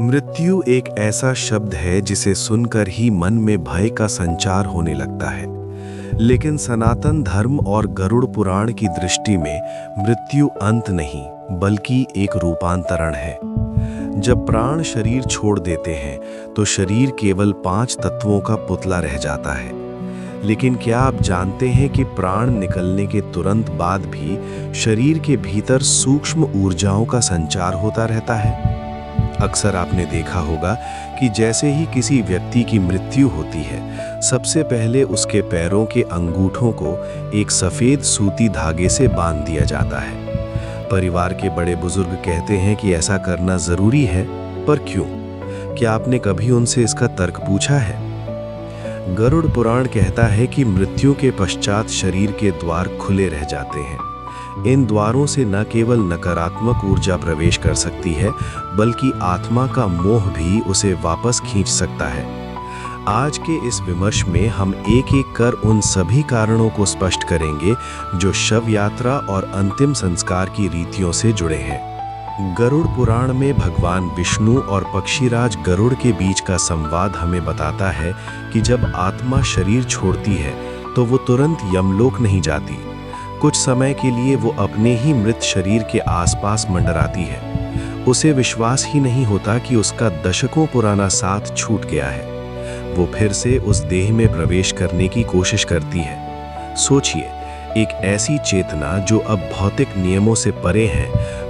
मृत्यु एक ऐसा शब्द है जिसे सुनकर ही मन में भय का संचार होने लगता है। लेकिन सनातन धर्म और गरुड़ पुराण की दृष्टि में मृत्यु अंत नहीं बल्कि एक रूपांतरण है। जब प्राण शरीर छोड़ देते हैं तो शरीर केवल 5 तत्वों का पुतला रह जाता है। लेकिन क्या आप जानते हैं कि प्राण निकलने के तुरंत बाद भी शरीर के भीतर सूक्ष्म ऊर्जाओं का संचार होता रहता है। अक्सर आपने देखा होगा कि जैसे ही किसी व्यक्ति की मृत्यु होती है, सबसे पहले उसके पैरों के अंगूठों को एक सफ़ेद सूती धागे से बांध दिया जाता है। परिवार के बड़े बुजुर्ग कहते हैं कि ऐसा करना ज़रूरी है, पर क्यों? क्या आपने कभी उनसे इसका तर्क पूछा है? गरुड़ पुराण कहता है कि मृत्यु के पश्चात शरीर के द्वार खुले रह जाते हैं। इन द्वारों से न केवल नकारात्मक ऊर्जा प्रवेश कर सकती है, बल्कि आत्मा का मोह भी उसे वापस खींच सकता है। आज के इस विमर्श में हम एक एक कर उन सभी कारणों को स्पष्ट करेंगे जो शव यात्रा और अंतिम संस्कार की रीतियों से जुड़े हैं। गरुड़ पुराण में भगवान विष्णु और पक्षीराज गरुड़ के बीच का संवाद हमें बताता है कि जब आत्मा शरीर छोड़ती है तो वो तुरंत यमलोक नहीं जाती। कुछ समय के लिए वो अपने ही मृत शरीर के आसपास मंडराती है। उसे विश्वास ही नहीं होता कि उसका दशकों पुराना साथ छूट गया है। वो फिर से उस देह में प्रवेश करने की कोशिश करती है। सोचिए, एक ऐसी चेतना जो अब भौतिक नियमों से परे है,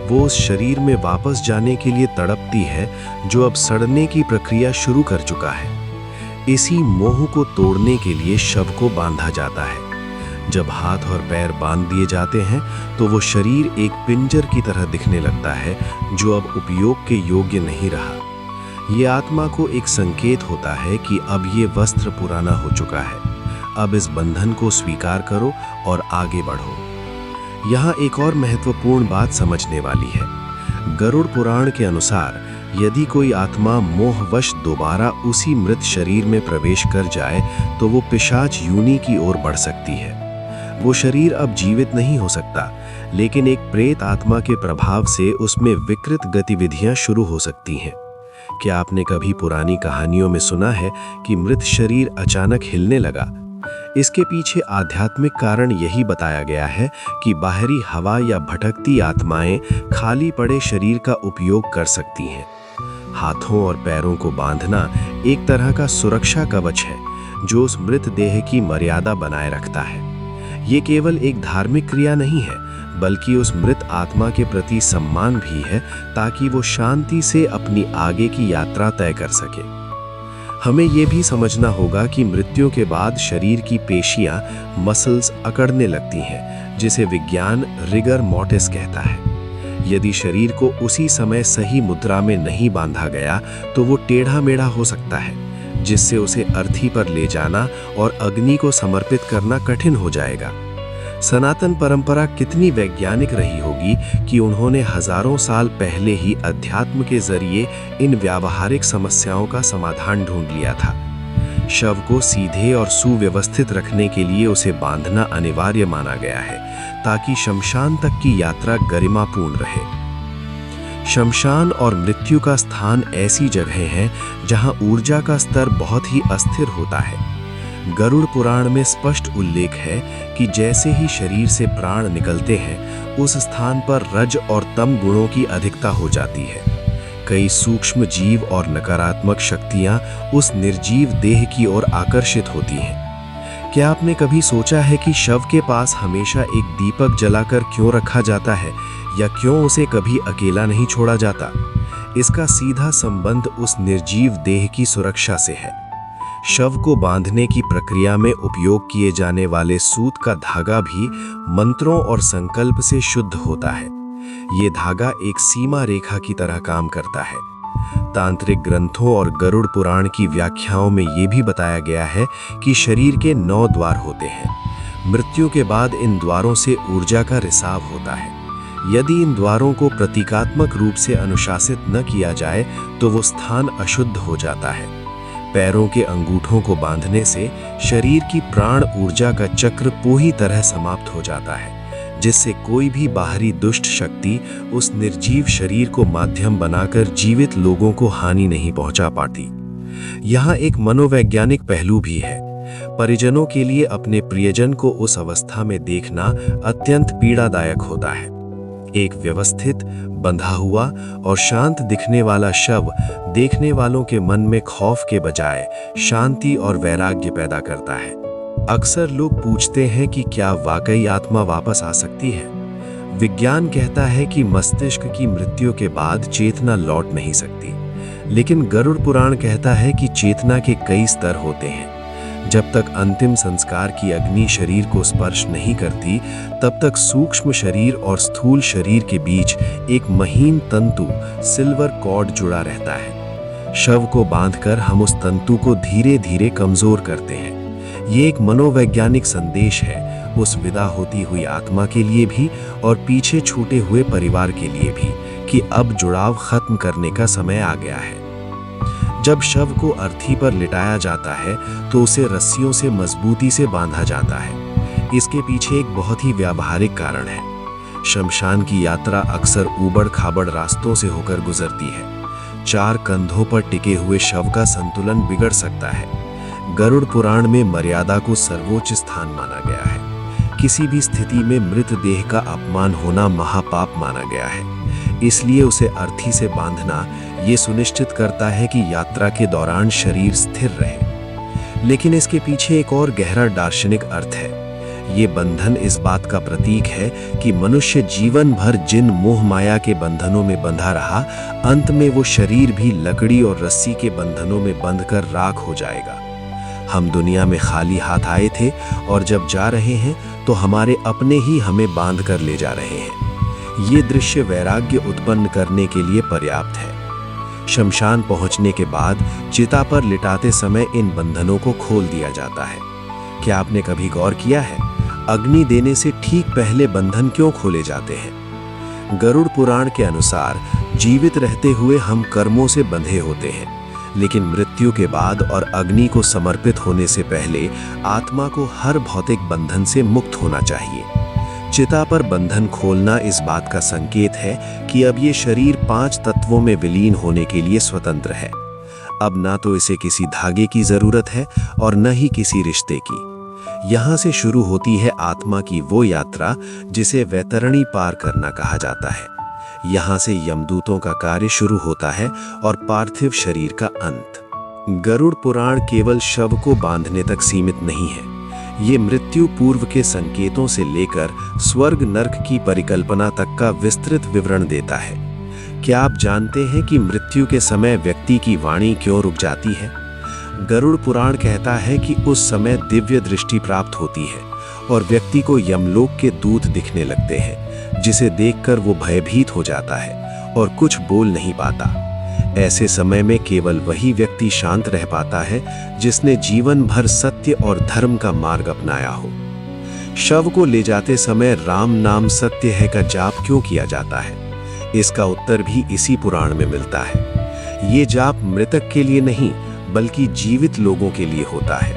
वो उस शरीर में वापस जाने के लिए तड़पती है जो अब सड़ने की प्रक्रिया शुरू कर चुका है। इसी मोह को तोड़ने के लिए शव को बांधा जाता है। जब हाथ और पैर बांध दिए जाते हैं तो वो शरीर एक पिंजर की तरह दिखने लगता है जो अब उपयोग के योग्य नहीं रहा। ये आत्मा को एक संकेत होता है कि अब ये वस्त्र पुराना हो चुका है। अब इस बंधन को स्वीकार करो और आगे बढ़ो। यहाँ एक और महत्वपूर्ण बात समझने वाली है। गरुड़ पुराण के अनुसार यदि कोई आत्मा मोहवश दोबारा उसी मृत शरीर में प्रवेश कर जाए तो वो पिशाच योनि की ओर बढ़ सकती है। वो शरीर अब जीवित नहीं हो सकता, लेकिन एक प्रेत आत्मा के प्रभाव से उसमें विकृत गतिविधियां शुरू हो सकती हैं। क्या आपने कभी पुरानी कहानियों में सुना है कि मृत शरीर अचानक हिलने लगा? इसके पीछे आध्यात्मिक कारण यही बताया गया है कि बाहरी हवा या भटकती आत्माएं खाली पड़े शरीर का उपयोग कर सकती हैं। हाथों और पैरों को बांधना एक तरह का सुरक्षा कवच है जो उस मृत देह की मर्यादा बनाए रखता है। ये केवल एक धार्मिक क्रिया नहीं है, बल्कि उस मृत आत्मा के प्रति सम्मान भी है, ताकि वो शांति से अपनी आगे की यात्रा तय कर सके। हमें ये भी समझना होगा कि मृत्यु के बाद शरीर की पेशियां मसल्स अकड़ने लगती हैं, जिसे विज्ञान रिगर मोर्टिस कहता है। यदि शरीर को उसी समय सही मुद्रा में नहीं बांधा गया तो वो टेढ़ा मेढ़ा हो सकता है, जिससे उसे अर्थी पर ले जाना और अग्नि को समर्पित करना कठिन हो जाएगा। सनातन परंपरा कितनी वैज्ञानिक रही होगी कि उन्होंने हजारों साल पहले ही अध्यात्म के जरिए इन व्यावहारिक समस्याओं का समाधान ढूंढ लिया था। शव को सीधे और सुव्यवस्थित रखने के लिए उसे बांधना अनिवार्य माना गया है, ताकि शमशान तक की यात्रा गरिमापूर्ण रहे। शमशान और मृत्यु का स्थान ऐसी जगह है जहां ऊर्जा का स्तर बहुत ही अस्थिर होता है। गरुड़ पुराण में स्पष्ट उल्लेख है कि जैसे ही शरीर से प्राण निकलते हैं, उस स्थान पर रज और तम गुणों की अधिकता हो जाती है। कई सूक्ष्म जीव और नकारात्मक शक्तियां उस निर्जीव देह की ओर आकर्षित होती हैं। क्या आपने कभी सोचा है कि शव के पास हमेशा एक दीपक जलाकर क्यों रखा जाता है, या क्यों उसे कभी अकेला नहीं छोड़ा जाता? इसका सीधा संबंध उस निर्जीव देह की सुरक्षा से है। शव को बांधने की प्रक्रिया में उपयोग किए जाने वाले सूत का धागा भी मंत्रों और संकल्प से शुद्ध होता है। ये धागा एक सीमा रेखा की तरह काम करता है। तांत्रिक ग्रंथों और गरुड़ पुराण की व्याख्याओं में ये भी बताया गया है कि शरीर के 9 द्वार होते हैं। मृत्यु के बाद इन द्वारों से ऊर्जा का रिसाव होता है। यदि इन द्वारों को प्रतीकात्मक रूप से अनुशासित न किया जाए तो वो स्थान अशुद्ध हो जाता है। पैरों के अंगूठों को बांधने से शरीर की प्राण ऊर्जा का चक्र पूरी तरह समाप्त हो जाता है, जिससे कोई भी बाहरी दुष्ट शक्ति उस निर्जीव शरीर को माध्यम बनाकर जीवित लोगों को हानि नहीं पहुंचा पाती। यहाँ एक मनोवैज्ञानिक पहलू भी है। परिजनों के लिए अपने प्रियजन को उस अवस्था में देखना अत्यंत पीड़ादायक होता है। एक व्यवस्थित, बंधा हुआ और शांत दिखने वाला शव देखने वालों के मन में खौफ के बजाय शांति और वैराग्य पैदा करता है। अक्सर लोग पूछते हैं कि क्या वाकई आत्मा वापस आ सकती है? विज्ञान कहता है कि मस्तिष्क की मृत्यु के बाद चेतना लौट नहीं सकती, लेकिन गरुड़ पुराण कहता है कि चेतना के कई स्तर होते हैं। जब तक अंतिम संस्कार की अग्नि शरीर को स्पर्श नहीं करती, तब तक सूक्ष्म शरीर और स्थूल शरीर के बीच एक महीन तंतु, सिल्वर कॉर्ड जुड़ा रहता है। शव को बांधकर हम उस तंतु को धीरे धीरे कमजोर करते हैं। ये एक मनोवैज्ञानिक संदेश है, उस विदा होती हुई आत्मा के लिए भी और पीछे छूटे हुए परिवार के लिए भी, कि अब जुड़ाव खत्म करने का समय आ गया है। जब शव को अर्थी पर लिटाया जाता है तो उसे रस्सियों से मजबूती से बांधा जाता है। इसके पीछे एक बहुत ही व्यावहारिक कारण है। शमशान की यात्रा अक्सर ऊबड़-खाबड़ रास्तों से होकर गुजरती है। 4 कंधों पर टिके हुए शव का संतुलन बिगड़ सकता है। गरुड़ पुराण में मर्यादा को सर्वोच्च स्थान माना गया है। किसी भी स्थिति में मृतदेह का अपमान होना महापाप माना गया है। इसलिए उसे अर्थी से बांधना ये सुनिश्चित करता है कि यात्रा के दौरान शरीर स्थिर रहे। लेकिन इसके पीछे एक और गहरा दार्शनिक अर्थ है। ये बंधन इस बात का प्रतीक है कि मनुष्य जीवन भर जिन मोह माया के बंधनों में बंधा रहा, अंत में वो शरीर भी लकड़ी और रस्सी के बंधनों में बंधकर राख हो जाएगा। हम दुनिया में खाली हाथ आए थे और जब जा रहे हैं तो हमारे अपने ही हमें बांध कर ले जा रहे हैं। ये दृश्य वैराग्य उत्पन्न करने के लिए पर्याप्त है। शमशान पहुंचने के बाद चिता पर लिटाते समय इन बंधनों को खोल दिया जाता है। क्या आपने कभी गौर किया है, अग्नि देने से ठीक पहले बंधन क्यों खोले जाते हैं? गरुड़ पुराण के अनुसार जीवित रहते हुए हम कर्मों से बंधे होते हैं, लेकिन मृत्यु के बाद और अग्नि को समर्पित होने से पहले आत्मा को हर भौतिक बंधन से मुक्त होना चाहिए। चिता पर बंधन खोलना इस बात का संकेत है कि अब ये शरीर 5 तत्वों में विलीन होने के लिए स्वतंत्र है। अब ना तो इसे किसी धागे की जरूरत है और न ही किसी रिश्ते की। यहाँ से शुरू होती है आत्मा की वो यात्रा जिसे वैतरणी पार करना कहा जाता है। यहाँ से यमदूतों का कार्य शुरू होता है और पार्थिव शरीर का अंत। गरुड़ पुराण केवल शव को बांधने तक सीमित नहीं है। ये मृत्यु पूर्व के संकेतों से लेकर स्वर्ग नर्क की परिकल्पना तक का विस्तृत विवरण देता है। क्या आप जानते हैं कि मृत्यु के समय व्यक्ति की वाणी क्यों रुक जाती है? गरुड़ पुराण कहता है कि उस समय दिव्य दृष्टि प्राप्त होती है और व्यक्ति को यमलोक के दूत दिखने लगते हैं, जिसे देखकर वो भयभीत हो जाता है और कुछ बोल नहीं पाता। ऐसे समय में केवल वही व्यक्ति शांत रह पाता है जिसने जीवन भर सत्य और धर्म का मार्ग अपनाया हो। शव को ले जाते समय राम नाम सत्य है का जाप क्यों किया जाता है? इसका उत्तर भी इसी पुराण में मिलता है। ये जाप मृतक के लिए नहीं बल्कि जीवित लोगों के लिए होता है।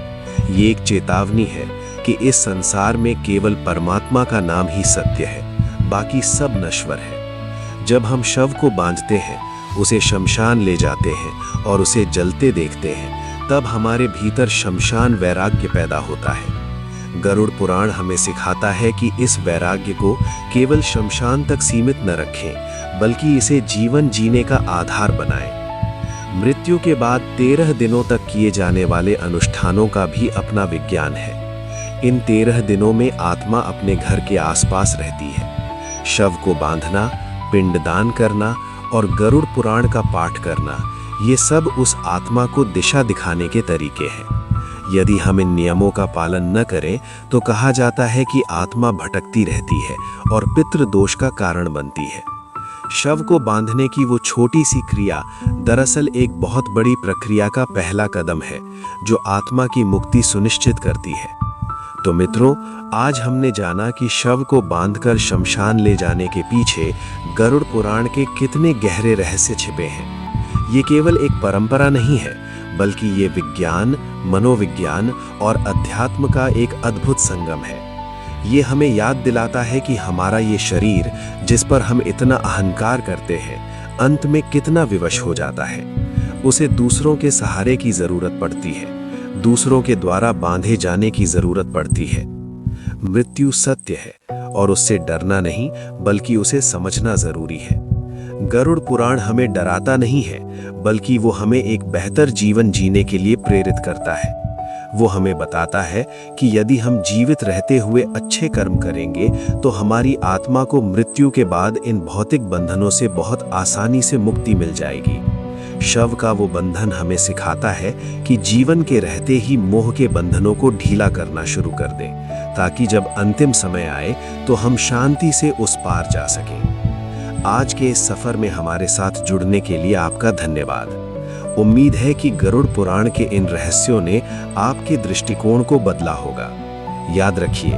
ये एक चेतावनी है कि इस संसार में केवल परमात्मा का नाम ही सत्य है, बाकी सब नश्वर है। जब हम शव को बांधते हैं, उसे शमशान ले जाते हैं और उसे जलते देखते हैं, तब हमारे भीतर शमशान वैराग्य पैदा होता है। गरुड़ पुराण हमें सिखाता है कि इस वैराग्य को केवल शमशान तक सीमित न रखें, बल्कि इसे जीवन जीने का आधार बनाएं। मृत्यु के बाद 13 दिनों तक किए जाने वाले अनुष्ठानों का भी अपना विज्ञान है। इन 13 दिनों में आत्मा अपने घर के आसपास रहती है। शव को बांधना, पिंडदान करना और गरुड़ पुराण का पाठ करना, ये सब उस आत्मा को दिशा दिखाने के तरीके हैं। यदि हम इन नियमों का पालन न करें तो कहा जाता है कि आत्मा भटकती रहती है और पितृ दोष का कारण बनती है। शव को बांधने की वो छोटी सी क्रिया दरअसल एक बहुत बड़ी प्रक्रिया का पहला कदम है, जो आत्मा की मुक्ति सुनिश्चित करती है। तो मित्रों, आज हमने जाना कि शव को बांधकर शमशान ले जाने के पीछे गरुड़ पुराण के कितने गहरे रहस्य छिपे हैं। ये केवल एक परंपरा नहीं है, बल्कि ये विज्ञान, मनोविज्ञान और अध्यात्म का एक अद्भुत संगम है। ये हमें याद दिलाता है कि हमारा ये शरीर, जिस पर हम इतना अहंकार करते हैं, अंत में कितना विवश हो जाता है। उसे दूसरों के सहारे की जरूरत पड़ती है, दूसरों के द्वारा बांधे जाने की जरूरत पड़ती है। मृत्यु सत्य है और उससे डरना नहीं बल्कि उसे समझना जरूरी है। गरुड़ पुराण हमें डराता नहीं है, बल्कि वो हमें एक बेहतर जीवन जीने के लिए प्रेरित करता है। वो हमें बताता है कि यदि हम जीवित रहते हुए अच्छे कर्म करेंगे तो हमारी आत्मा को मृत्यु के बाद इन भौतिक बंधनों से बहुत आसानी से मुक्ति मिल जाएगी। शव का वो बंधन हमें सिखाता है कि जीवन के रहते ही मोह के बंधनों को ढीला करना शुरू कर दें, ताकि जब अंतिम समय आए तो हम शांति से उस पार जा सकें। आज के इस सफर में हमारे साथ जुड़ने के लिए आपका धन्यवाद। उम्मीद है कि गरुड़ पुराण के इन रहस्यों ने आपके दृष्टिकोण को बदला होगा। याद रखिए,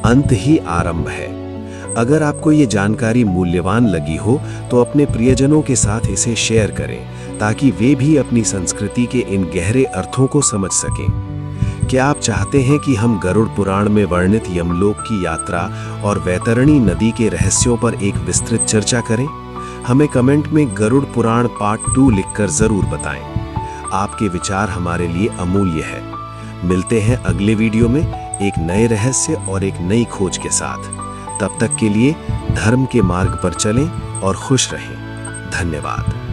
अंत ही आरंभ है। अगर आपको ये जानकारी मूल्यवान लगी हो तो अपने प्रियजनों के साथ इसे शेयर करें, ताकि वे भी अपनी संस्कृति के इन गहरे अर्थों को समझ सकें। क्या आप चाहते हैं कि हम गरुड़ पुराण में वर्णित यमलोक की यात्रा और वैतरणी नदी के रहस्यों पर एक विस्तृत चर्चा करें? हमें कमेंट में गरुड़ पुराण पार्ट 2 लिखकर जरूर बताएं। आपके विचार हमारे लिए अमूल्य है। मिलते हैं अगले वीडियो में एक नए रहस्य और एक नई खोज के साथ। तब तक के लिए धर्म के मार्ग पर चलें और खुश रहें। धन्यवाद।